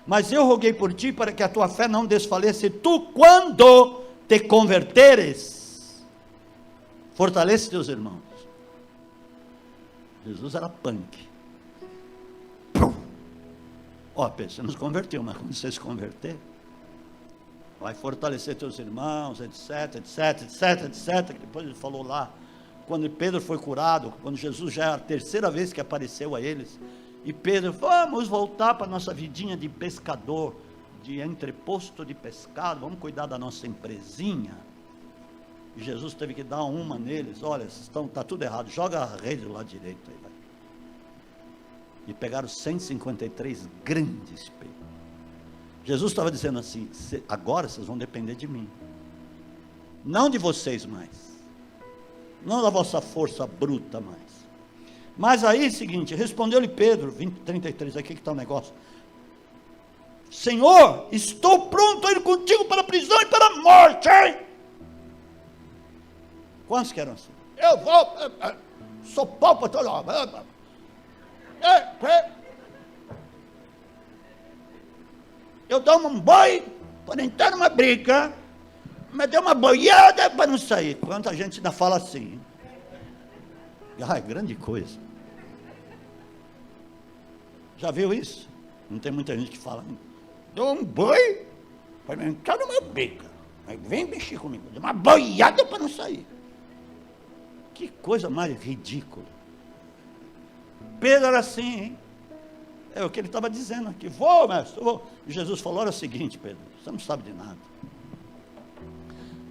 Mas eu roguei por ti para que a tua fé não desfaleça, e tu, quando te converteres, fortalece teus irmãos. Jesus era punk. Pedro, você não se converteu, mas quando você se converter, vai fortalecer teus irmãos, etc, etc, etc, etc. Depois ele falou lá, quando Pedro foi curado, quando Jesus já era a terceira vez que apareceu a eles, e Pedro, vamos voltar para a nossa vidinha de pescador, de entreposto de pescado, vamos cuidar da nossa empresinha. E Jesus teve que dar uma neles, olha, está tudo errado, joga a rede do lado direito aí, vai. E pegaram 153 grandes peixes. Jesus estava dizendo assim, agora vocês vão depender de mim, não de vocês mais, não da vossa força bruta mais. Mas aí, seguinte, respondeu-lhe Pedro, 33, aqui que está o negócio. Senhor, estou pronto a ir contigo para a prisão e para a morte. Quantos que eram assim? Eu vou, sou pau para todo lado. Eu dou um boi para entrar numa briga, mas deu uma boiada para não sair. Quanta gente ainda fala assim. É grande coisa. Já viu isso? Não tem muita gente que fala. Dou um boi para entrar numa briga, mas vem mexer comigo. Deu uma boiada para não sair. Que coisa mais ridícula. Pedro era assim, hein? É o que ele estava dizendo aqui. Vou, mestre, vou. E Jesus falou, olha o seguinte, Pedro, você não sabe de nada.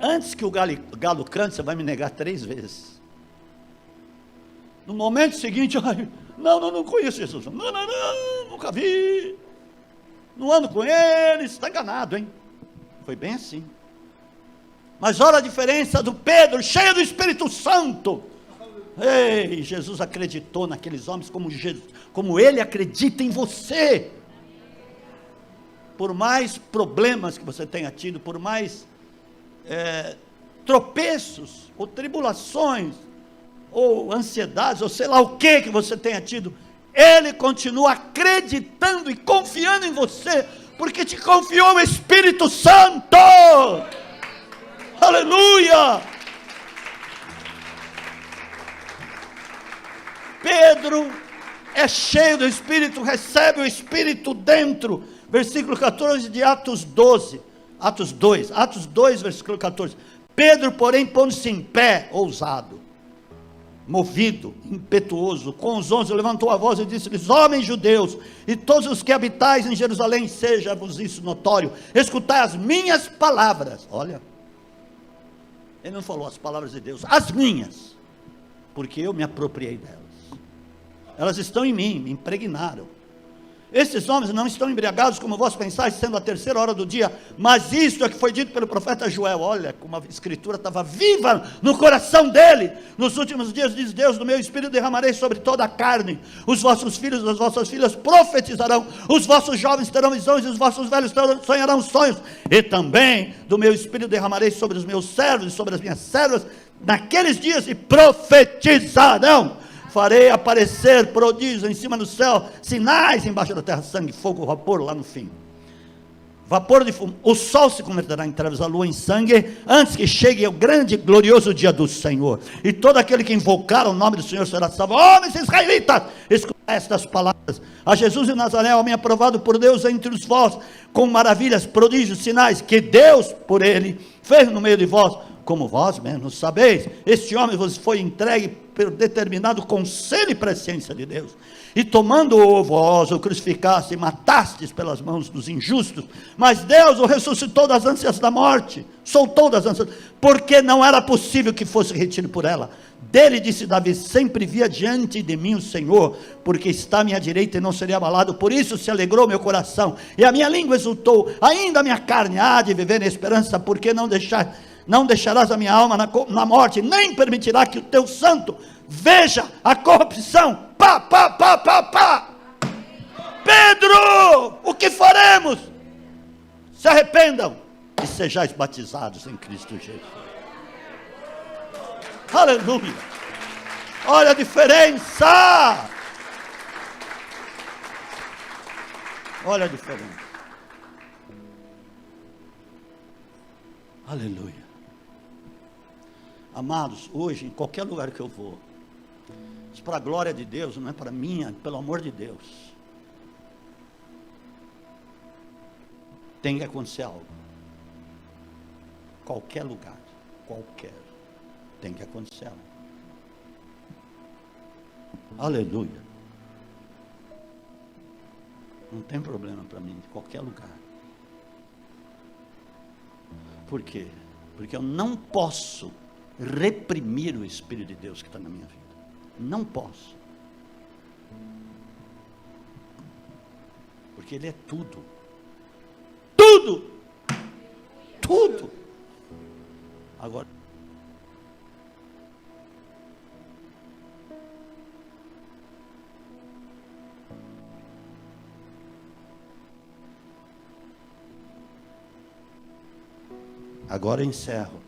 Antes que o galo cante, você vai me negar 3 vezes. No momento seguinte, não conheço Jesus. Não, nunca vi. Não ando com ele, você está enganado, hein? Foi bem assim. Mas olha a diferença do Pedro, cheio do Espírito Santo. Ei, Jesus acreditou naqueles homens como ele acredita em você. Por mais problemas que você tenha tido, por mais tropeços, ou tribulações, ou ansiedades, ou sei lá o que você tenha tido, ele continua acreditando e confiando em você, porque te confiou o Espírito Santo. Aleluia! Pedro é cheio do Espírito, recebe o Espírito dentro. Versículo 14 de Atos 2, versículo 14. Pedro, porém, pondo-se em pé, ousado, movido, impetuoso, com os 11, levantou a voz e disse-lhes: homens judeus, e todos os que habitais em Jerusalém, seja-vos isso notório, escutai as minhas palavras. Olha, ele não falou as palavras de Deus, as minhas, porque eu me apropriei delas. Elas estão em mim, me impregnaram. Esses homens não estão embriagados como vós pensais, sendo a 3ª hora do dia, mas isto é que foi dito pelo profeta Joel. Olha como a escritura estava viva no coração dele. Nos últimos dias, diz Deus, do meu espírito derramarei sobre toda a carne. Os vossos filhos e as vossas filhas profetizarão, os vossos jovens terão visões e os vossos velhos sonharão sonhos. E também do meu espírito derramarei sobre os meus servos e sobre as minhas servas naqueles dias, e profetizarão. Farei aparecer prodígios em cima do céu, sinais embaixo da terra, sangue, fogo, vapor lá no fim. Vapor de fumo. O sol se converterá em trevas, a lua em sangue, antes que chegue o grande e glorioso dia do Senhor. E todo aquele que invocar o nome do Senhor será salvo. Homens israelitas, escutai estas palavras. A Jesus de Nazaré, homem aprovado por Deus entre os vós, com maravilhas, prodígios, sinais, que Deus por ele fez no meio de vós, como vós mesmos sabeis. Este homem vos foi entregue pelo determinado conselho e presciência de Deus, e tomando-o vós, o crucificaste e matastes pelas mãos dos injustos, mas Deus o ressuscitou das ânsias da morte, soltou das ânsias, porque não era possível que fosse retido por ela. Dele disse Davi, sempre via diante de mim o Senhor, porque está à minha direita e não serei abalado. Por isso se alegrou meu coração, e a minha língua exultou. Ainda a minha carne há de viver na esperança, porque não deixarás a minha alma na morte, nem permitirá que o teu santo veja a corrupção. Pedro, o que faremos? Se arrependam e sejais batizados em Cristo Jesus. Aleluia. Olha a diferença. Olha a diferença. Aleluia. Amados, hoje, em qualquer lugar que eu vou, isso para a glória de Deus, não é para mim, é pelo amor de Deus. Tem que acontecer algo. Qualquer lugar, qualquer. Tem que acontecer algo. Aleluia. Não tem problema para mim, em qualquer lugar. Por quê? Porque eu não posso reprimir o Espírito de Deus que está na minha vida. Não posso. Porque Ele é tudo. Tudo! Tudo! Agora, eu encerro.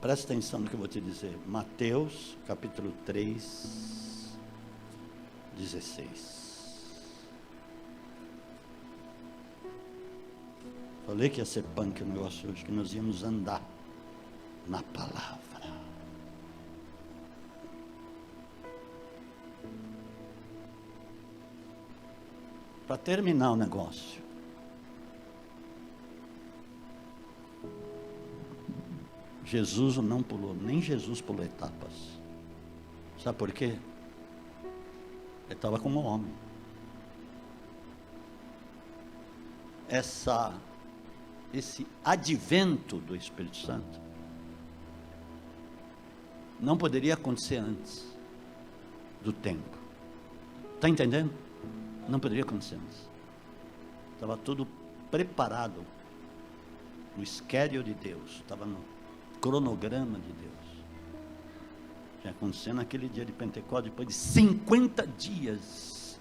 Presta atenção no que eu vou te dizer. Mateus, capítulo 3, 16. Falei que ia ser punk o negócio hoje, que nós íamos andar na palavra. Para terminar o negócio, Jesus não pulou, nem Jesus pulou etapas. Sabe por quê? Ele estava como homem. Esse advento do Espírito Santo não poderia acontecer antes do tempo. Está entendendo? Não poderia acontecer antes. Estava tudo preparado no schedule de Deus, estava no cronograma de Deus. Já aconteceu naquele dia de Pentecostes, depois de 50 dias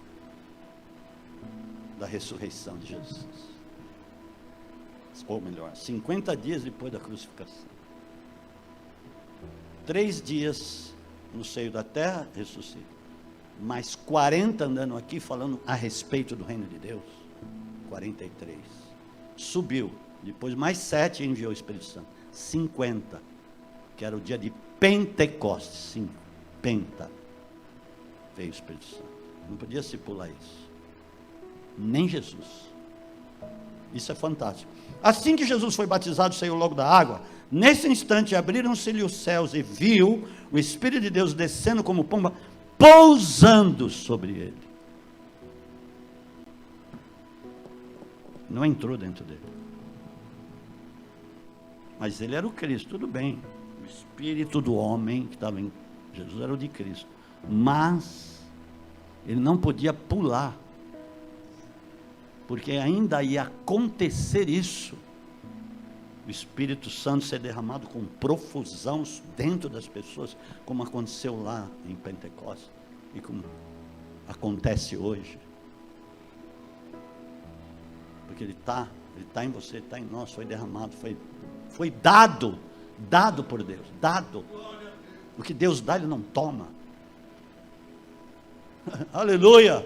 da ressurreição de Jesus. Ou melhor, 50 dias depois da crucificação. 3 dias no seio da terra, ressuscita. Mais 40 andando aqui, falando a respeito do reino de Deus. 43. Subiu. Depois mais 7 enviou o Espírito Santo. 50. Que era o dia de Pentecostes. 5. Penta. Veio o Espírito Santo. Não podia se pular isso. Nem Jesus. Isso é fantástico. Assim que Jesus foi batizado, saiu logo da água. Nesse instante abriram-se-lhe os céus e viu o Espírito de Deus descendo como pomba, pousando sobre ele. Não entrou dentro dele. Mas ele era o Cristo, tudo bem. O espírito do homem que estava em Jesus era o de Cristo, mas ele não podia pular, porque ainda ia acontecer isso, o Espírito Santo ser derramado com profusão dentro das pessoas, como aconteceu lá em Pentecostes, e como acontece hoje, porque ele está em você, está em nós, foi derramado, foi dado por Deus, dado. O que Deus dá, Ele não toma. Aleluia!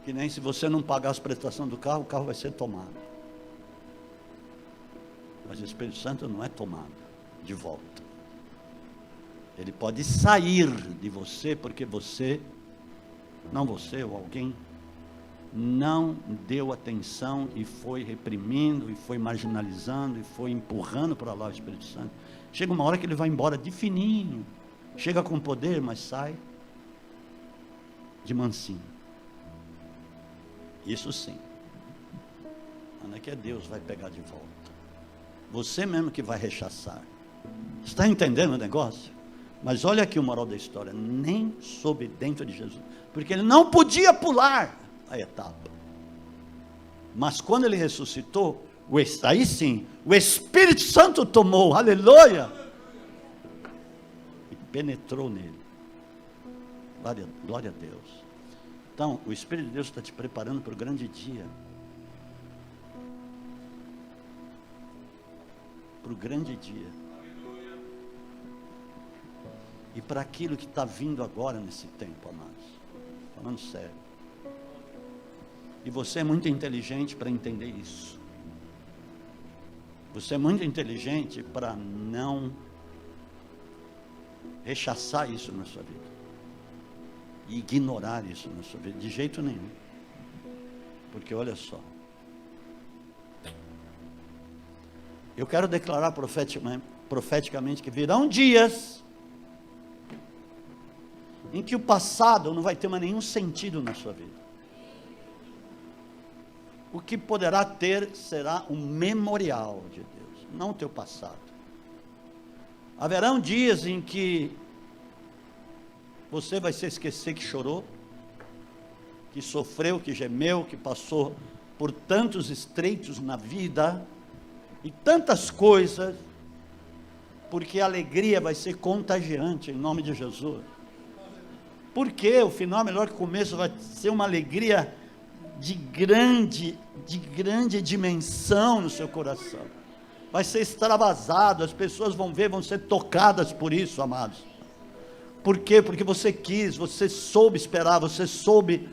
Que nem se você não pagar as prestações do carro, o carro vai ser tomado. Mas o Espírito Santo não é tomado de volta. Ele pode sair de você, porque você, não você ou alguém, não deu atenção e foi reprimindo, e foi marginalizando, e foi empurrando para lá o Espírito Santo. Chega uma hora que ele vai embora de fininho, chega com poder, mas sai de mansinho. Isso sim. Não é que Deus vai pegar de volta. Você mesmo que vai rechaçar. Está entendendo o negócio? Mas olha aqui o moral da história. Nem soube dentro de Jesus. Porque ele não podia pular a etapa. Mas quando ele ressuscitou, aí sim, o Espírito Santo tomou, aleluia, e penetrou nele. Glória a Deus. Então, o Espírito de Deus está te preparando para o grande dia. Para o grande dia. E para aquilo que está vindo agora nesse tempo, amados. Falando sério. E você é muito inteligente para entender isso. Você é muito inteligente para não rechaçar isso na sua vida. E ignorar isso na sua vida. De jeito nenhum. Porque olha só. Eu quero declarar profeticamente que virão dias em que o passado não vai ter mais nenhum sentido na sua vida. O que poderá ter será um memorial de Deus, não o teu passado. Haverão dias em que você vai se esquecer que chorou, que sofreu, que gemeu, que passou por tantos estreitos na vida, e tantas coisas, porque a alegria vai ser contagiante, em nome de Jesus. Porque o final, melhor que o começo, vai ser uma alegria de grande dimensão no seu coração. Vai ser extravasado, as pessoas vão ver, vão ser tocadas por isso, amados. Por quê? Porque você quis, você soube esperar, você soube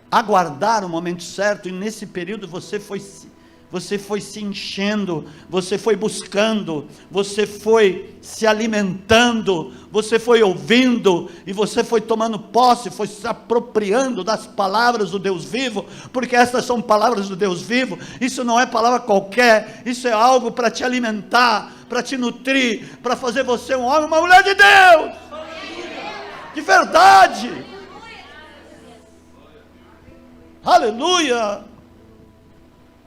aguardar o momento certo, e nesse período você foi se enchendo, você foi buscando, você foi se alimentando, você foi ouvindo, e você foi tomando posse, foi se apropriando das palavras do Deus vivo, porque essas são palavras do Deus vivo. Isso não é palavra qualquer, isso é algo para te alimentar, para te nutrir, para fazer você um homem, uma mulher de Deus, de verdade. Aleluia.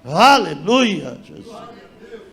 Aleluia, Jesus.